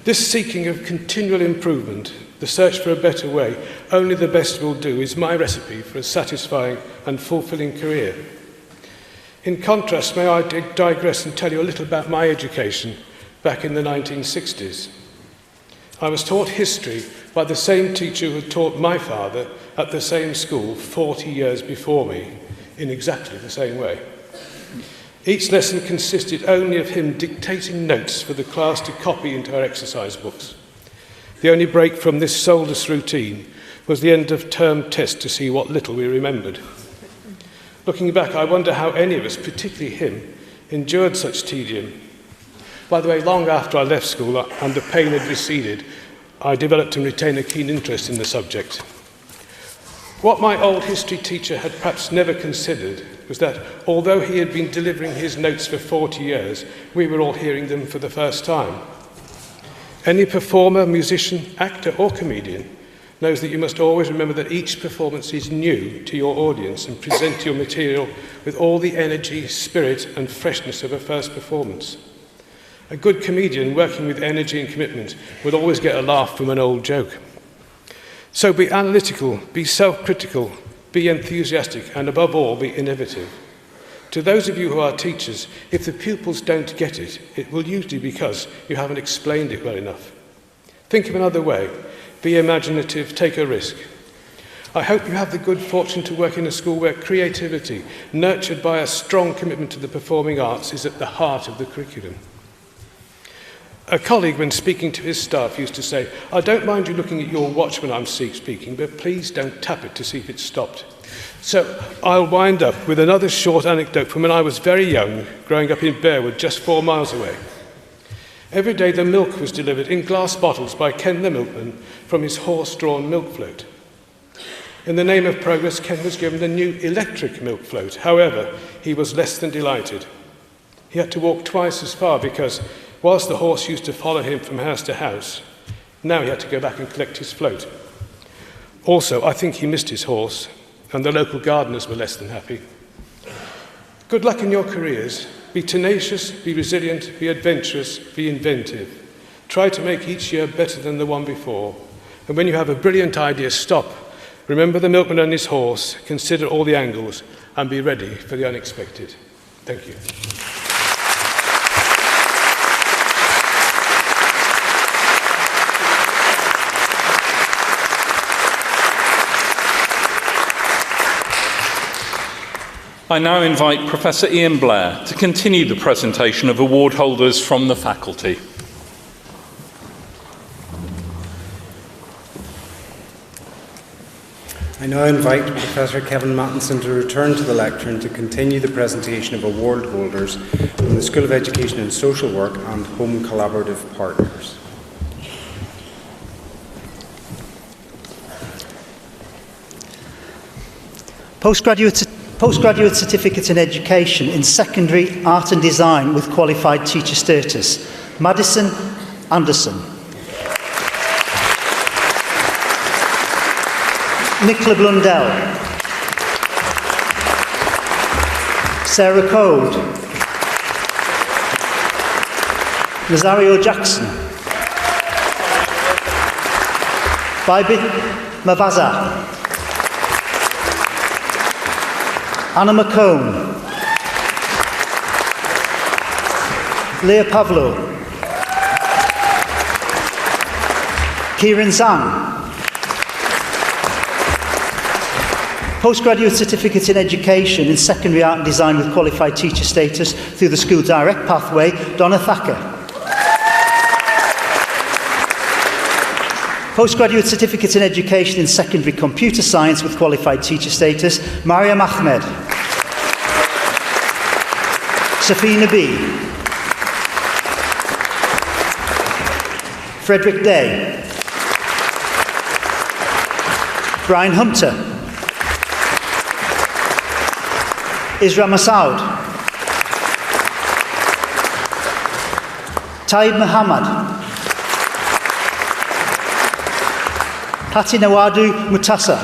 This seeking of continual improvement, the search for a better way, only the best will do, is my recipe for a satisfying and fulfilling career. In contrast, may I digress and tell you a little about my education back in the 1960s. I was taught history by the same teacher who had taught my father at the same school 40 years before me, in exactly the same way. Each lesson consisted only of him dictating notes for the class to copy into our exercise books. The only break from this soulless routine was the end of term test to see what little we remembered. Looking back, I wonder how any of us, particularly him, endured such tedium. By the way, long after I left school and the pain had receded, I developed and retained a keen interest in the subject. What my old history teacher had perhaps never considered was that although he had been delivering his notes for 40 years, we were all hearing them for the first time. Any performer, musician, actor or comedian knows that you must always remember that each performance is new to your audience and present your material with all the energy, spirit and freshness of a first performance. A good comedian working with energy and commitment will always get a laugh from an old joke. So be analytical, be self-critical, be enthusiastic and above all be innovative. To those of you who are teachers, if the pupils don't get it, it will usually be because you haven't explained it well enough. Think of another way. Be imaginative, take a risk. I hope you have the good fortune to work in a school where creativity, nurtured by a strong commitment to the performing arts, is at the heart of the curriculum. A colleague, when speaking to his staff, used to say, "I don't mind you looking at your watch when I'm speaking, but please don't tap it to see if it's stopped." So I'll wind up with another short anecdote from when I was very young, growing up in Bearwood, just 4 miles away. Every day the milk was delivered in glass bottles by Ken the milkman from his horse-drawn milk float. In the name of progress, Ken was given a new electric milk float. However, he was less than delighted. He had to walk twice as far because, whilst the horse used to follow him from house to house, now he had to go back and collect his float. Also, I think he missed his horse, and the local gardeners were less than happy. Good luck in your careers. Be tenacious, be resilient, be adventurous, be inventive. Try to make each year better than the one before. And when you have a brilliant idea, stop. Remember the milkman and his horse, consider all the angles, and be ready for the unexpected. Thank you. I now invite Professor Ian Blair to continue the presentation of award holders from the faculty. I now invite Professor Kevin Mattinson to return to the lectern to continue the presentation of award holders from the School of Education and Social Work and Home Collaborative Partners. Postgraduate Certificate in Education in Secondary Art and Design with Qualified Teacher Status. Madison Anderson. Nicola Blundell. Sarah Code. Rosario Jackson. Bibi Mavaza. Anna McComb. Leah Pavlo. Kieran Zhang. Postgraduate Certificate in Education in Secondary Art and Design with Qualified Teacher Status through the School Direct Pathway, Donna Thacker. Postgraduate Certificate in Education in Secondary Computer Science with Qualified Teacher Status, Mariam Ahmed. Safina B. Frederick Day. Brian Hunter. Isra Masoud. Taib Muhammad. Hati Nawadu Mutasa.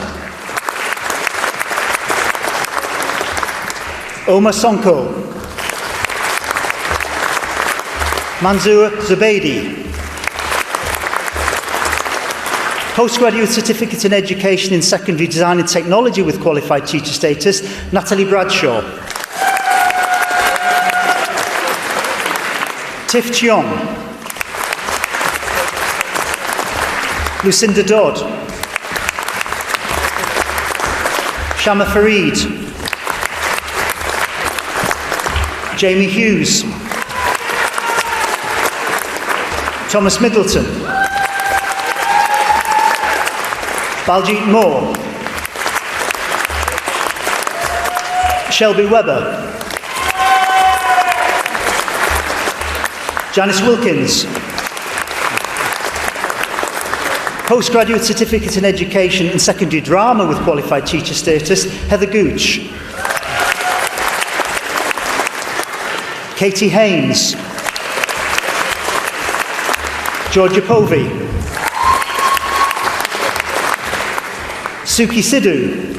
Omar Sonko. Manzoor Zubaydi. Postgraduate Certificate in Education in Secondary Design and Technology with Qualified Teacher Status, Natalie Bradshaw. Tiff Cheong. Lucinda Dodd. Shama Farid. Jamie Hughes. Thomas Middleton. Baljit Moore. Shelby Webber. Janice Wilkins. Postgraduate Certificate in Education in Secondary Drama with Qualified Teacher Status, Heather Gooch. Katie Haynes. Georgia Povey. Suki Sidhu.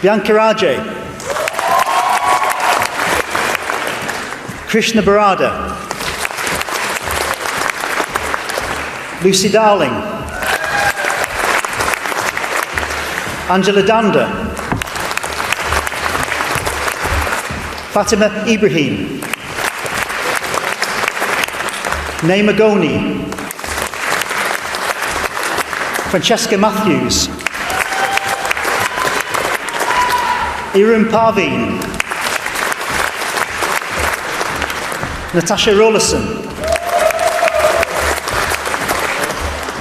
Bianca Rajay. Krishna Barada. Lucy Darling. Angela Danda. Fatima Ibrahim, Naima Goni, Francesca Matthews, Irun Parveen, Natasha Rollison,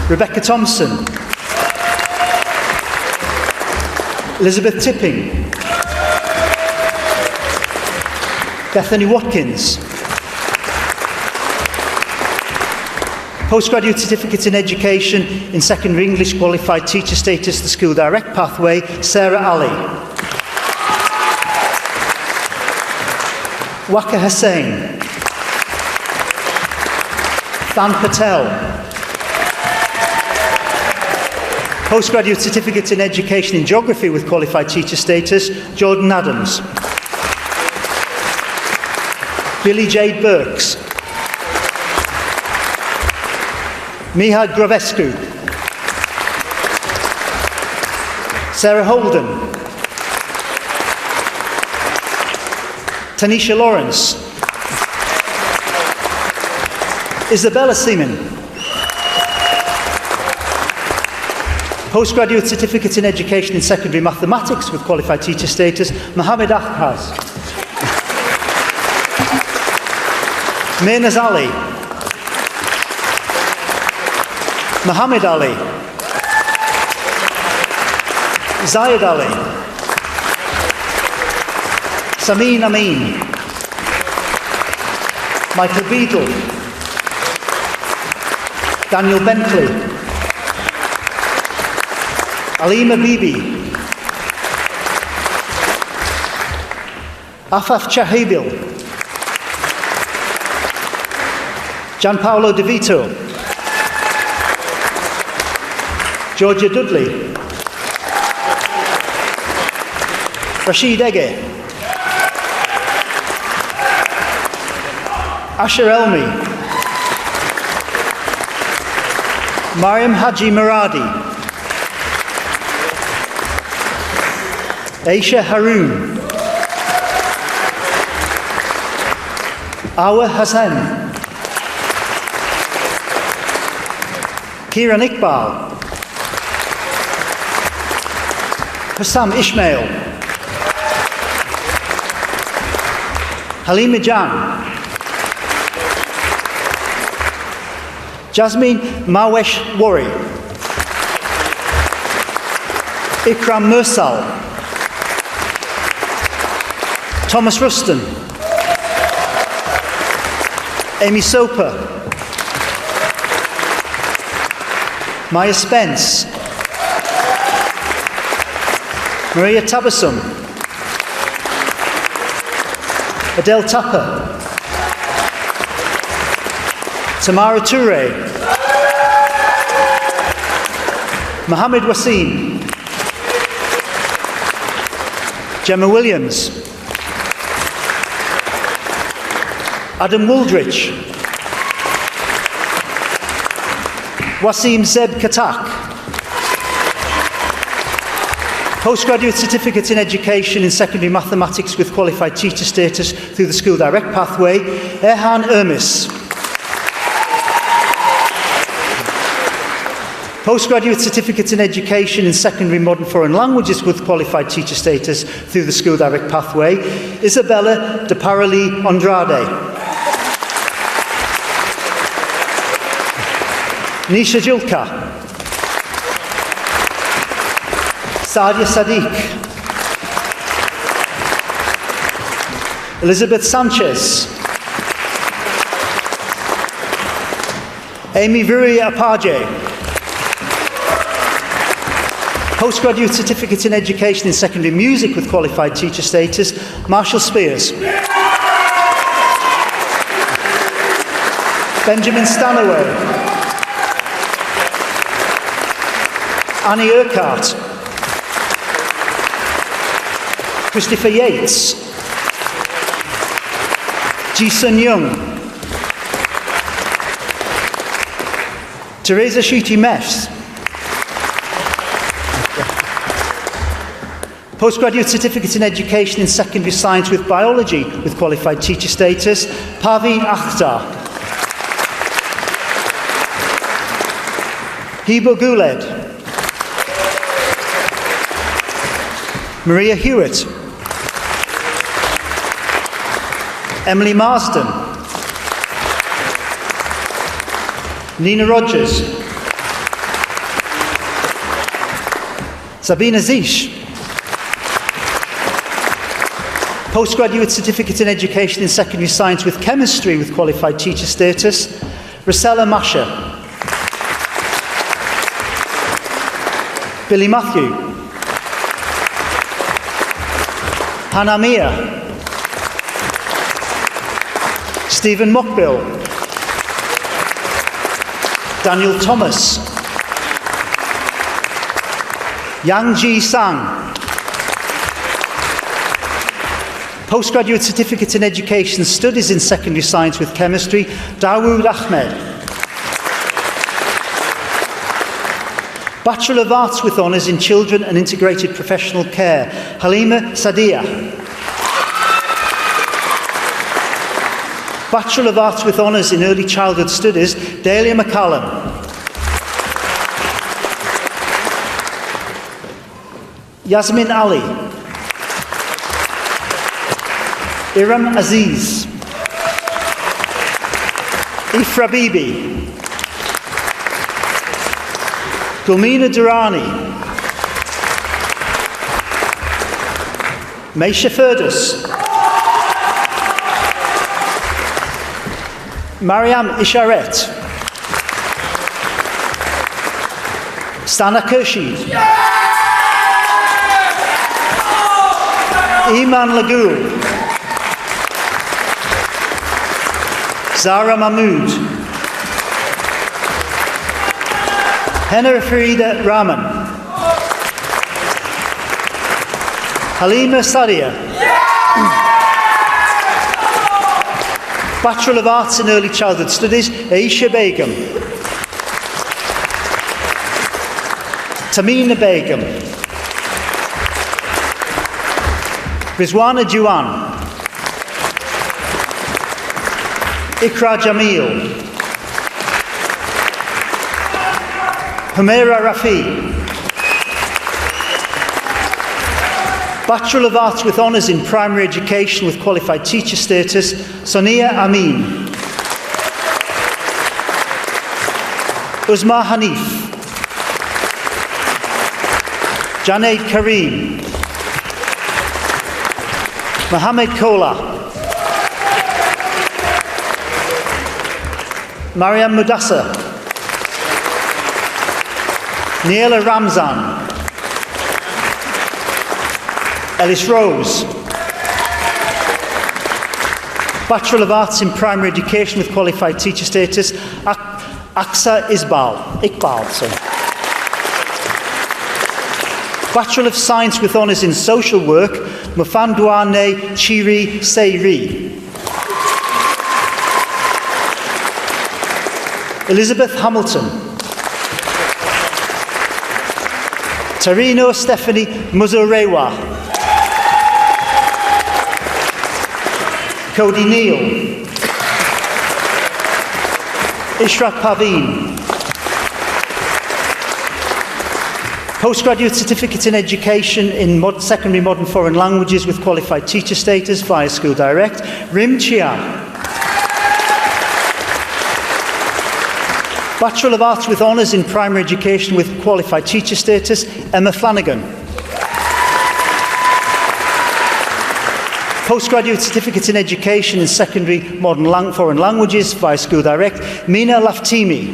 Rebecca Thompson, Elizabeth Tipping, Bethany Watkins. Postgraduate Certificate in Education in Secondary English Qualified Teacher Status, the School Direct Pathway, Sarah Ali. Waka Hussain, Dan Patel. Postgraduate Certificate in Education in Geography with Qualified Teacher Status, Jordan Adams. Billy Jade Burks. Mihai Grovescu. Sarah Holden. Tanisha Lawrence. Isabella Seaman. Postgraduate Certificate in Education in Secondary Mathematics with Qualified Teacher Status, Mohammed Akhaz. Mehnaz Ali. Muhammad Ali. Zayed Ali. Samin Amin. Michael Beadle. Daniel Bentley. Alima Bibi. Afaf Chahibil. Gianpaolo De Vito. Georgia Dudley. Rashid Ege. Asher Elmi. Mariam Haji Maradi. Aisha Haroon. Awa Hassan. Kiran Iqbal. Hussam Ishmael. Halima Jan. Jasmine Mawesh Wari. Ikram Mursal. Thomas Ruston. Amy Soper. Maya Spence. Maria Tabassum. Adele Tapper. Tamara Toure. Mohammed Wasim. Gemma Williams. Adam Wooldridge. Wasim Zeb Katak. Postgraduate Certificate in Education in Secondary Mathematics with Qualified Teacher Status through the School Direct Pathway, Erhan Ermis. Postgraduate Certificate in Education in Secondary Modern Foreign Languages with Qualified Teacher Status through the School Direct Pathway, Isabella De Parali Andrade. Nisha Julka. Sadia Sadiq. Elizabeth Sanchez. Amy Viria Apaje. Postgraduate Certificate in Education in Secondary Music with Qualified Teacher Status, Marshall Spears. Benjamin Stanaway. Annie Urquhart. Christopher Yates. Ji-Sun Young. Teresa Shuti Mess. Postgraduate Certificate in Education in Secondary Science with Biology with qualified teacher status, Parveen Akhtar. Hiba Guled. Maria Hewitt. Emily Marsden. Nina Rogers. Sabina Zish. Postgraduate Certificate in Education in Secondary Science with Chemistry with qualified teacher status, Rosella Masha. Billy Matthew. Hannah Mia. Stephen Mockbill. Daniel Thomas. Yang Ji Sang. Postgraduate Certificate in Education Studies in Secondary Science with Chemistry, Dawood Ahmed. Bachelor of Arts with Honours in Children and Integrated Professional Care, Halima Sadia. Bachelor of Arts with Honours in Early Childhood Studies, Dahlia McCallum. Yasmin Ali. Iram Aziz. Ifra Bibi. Gulmina Durrani. Maisha Ferdus. Mariam Isharet. Stana Kershid. Iman Lagoul. Zara Mahmood. Henna Farida Rahman. Halima Sadia. Bachelor of Arts in Early Childhood Studies, Aisha Begum. Tamina Begum. Rizwana Juwan. Ikra Jamil. Humaira Rafi. Bachelor of Arts with Honours in Primary Education with qualified teacher status, Sonia Amin. Uzma Hanif. Janeid Kareem. Mohammed Kola. Mariam Mudassar. Niela Ramzan. Ellis Rose. Bachelor of Arts in Primary Education with qualified teacher status, Aksa Iqbal. Bachelor of Science with Honours in Social Work, Mufandwane Chiri Seiri. Elizabeth Hamilton. Tarino Stephanie Muzorewa. Cody Neal. Ishraq Paveen. Postgraduate Certificate in Education in Secondary Modern Foreign Languages with qualified teacher status via School Direct, Rim Chia. Bachelor of Arts with Honours in Primary Education with qualified teacher status, Emma Flanagan. Postgraduate Certificate in Education in Secondary Modern Foreign Languages via School Direct, Mina Laftimi.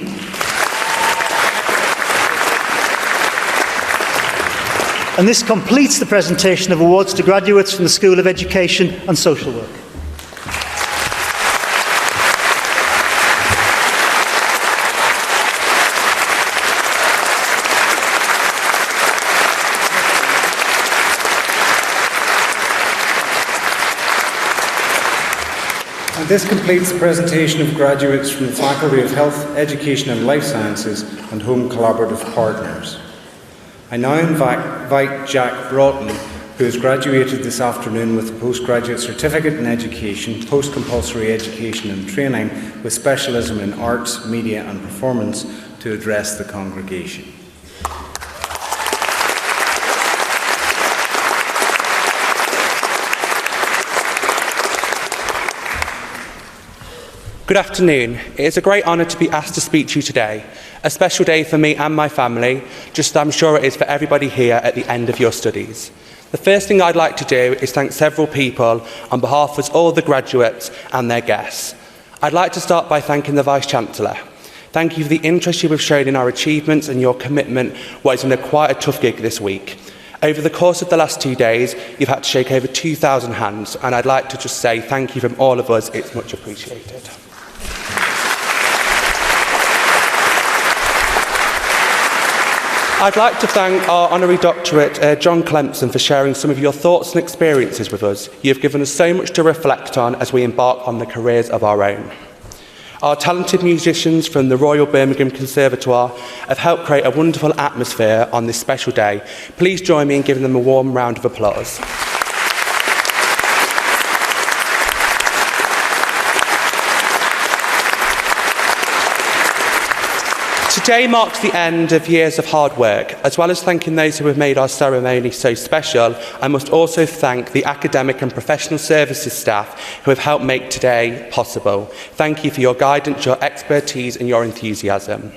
And this completes the presentation of awards to graduates from the School of Education and Social Work. And this completes the presentation of graduates from the Faculty of Health, Education and Life Sciences and Home Collaborative Partners. I now invite Jack Broughton, who has graduated this afternoon with a postgraduate certificate in education, post-compulsory education and training with specialism in arts, media and performance, to address the congregation. Good afternoon. It is a great honour to be asked to speak to you today. A special day for me and my family, just as I'm sure it is for everybody here at the end of your studies. The first thing I'd like to do is thank several people on behalf of all the graduates and their guests. I'd like to start by thanking the Vice-Chancellor. Thank you for the interest you have shown in our achievements and your commitment what has been quite a tough gig this week. Over the course of the last 2 days, you've had to shake over 2,000 hands, and I'd like to just say thank you from all of us. It's much appreciated. I'd like to thank our Honorary Doctorate, John Clemson, for sharing some of your thoughts and experiences with us. You have given us so much to reflect on as we embark on the careers of our own. Our talented musicians from the Royal Birmingham Conservatoire have helped create a wonderful atmosphere on this special day. Please join me in giving them a warm round of applause. Today marks the end of years of hard work. As well as thanking those who have made our ceremony so special, I must also thank the academic and professional services staff who have helped make today possible. Thank you for your guidance, your expertise and your enthusiasm.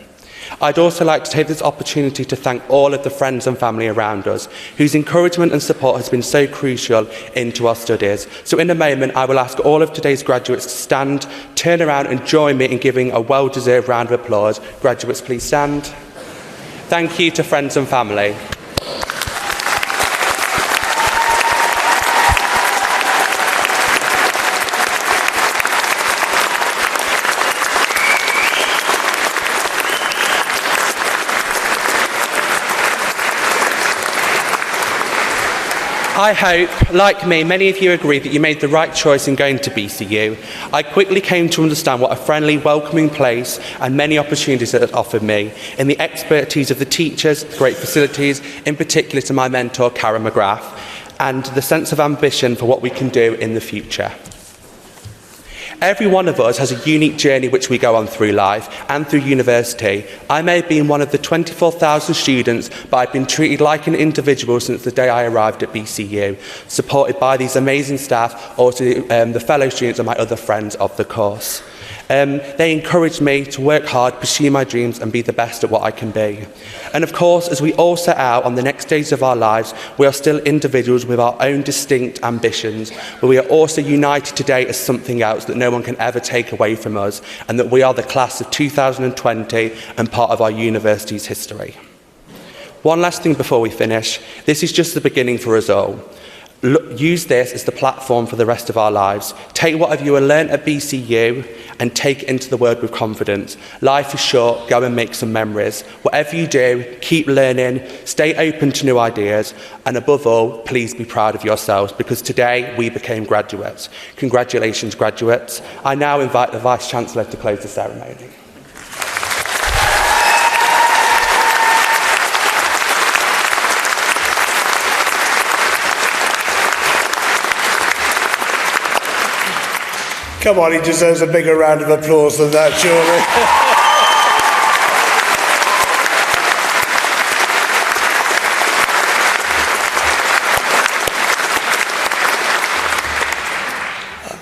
I'd also like to take this opportunity to thank all of the friends and family around us, whose encouragement and support has been so crucial into our studies. So in a moment, I will ask all of today's graduates to stand, turn around and join me in giving a well-deserved round of applause. Graduates, please stand. Thank you to friends and family. I hope, like me, many of you agree that you made the right choice in going to BCU. I quickly came to understand what a friendly, welcoming place and many opportunities it had offered me, in the expertise of the teachers, great facilities, in particular to my mentor, Karen McGrath, and the sense of ambition for what we can do in the future. Every one of us has a unique journey which we go on through life and through university. I may have been one of the 24,000 students, but I've been treated like an individual since the day I arrived at BCU, supported by these amazing staff, also the fellow students and my other friends of the course. They encouraged me to work hard, pursue my dreams and be the best at what I can be. And of course, as we all set out on the next stage of our lives, we are still individuals with our own distinct ambitions, but we are also united today as something else that no one can ever take away from us, and that we are the class of 2020 and part of our university's history. One last thing before we finish. This is just the beginning for us all. Use this as the platform for the rest of our lives. Take whatever you have learned at BCU and take it into the world with confidence. Life is short, go and make some memories. Whatever you do, keep learning, stay open to new ideas, and above all, please be proud of yourselves, because today we became graduates. Congratulations, graduates. I now invite the Vice-Chancellor to close the ceremony. Come on, he deserves a bigger round of applause than that, surely.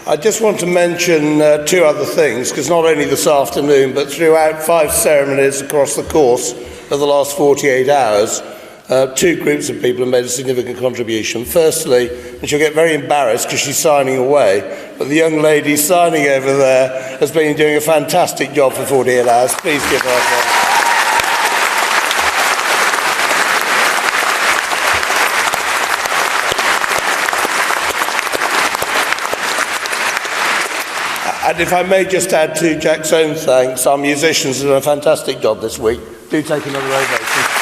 I just want to mention two other things, because not only this afternoon, but throughout 5 ceremonies across the course of the last 48 hours, 2 groups of people have made a significant contribution. Firstly, and she'll get very embarrassed because she's signing away, but the young lady signing over there has been doing a fantastic job for 48 hours. Please give her a applause. And if I may just add to Jack's own thanks, our musicians have done a fantastic job this week. Do take another ovation.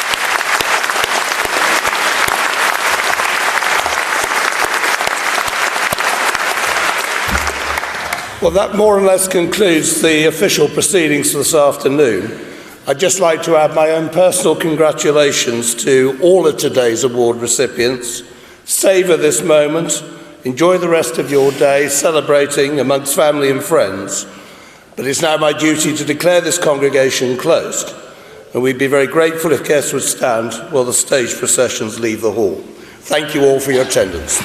Well, that more or less concludes the official proceedings for this afternoon. I'd just like to add my own personal congratulations to all of today's award recipients, Savour this moment, enjoy the rest of your day celebrating amongst family and friends. But it's now my duty to declare this congregation closed, and we'd be very grateful if guests would stand while the stage processions leave the hall. Thank you all for your attendance.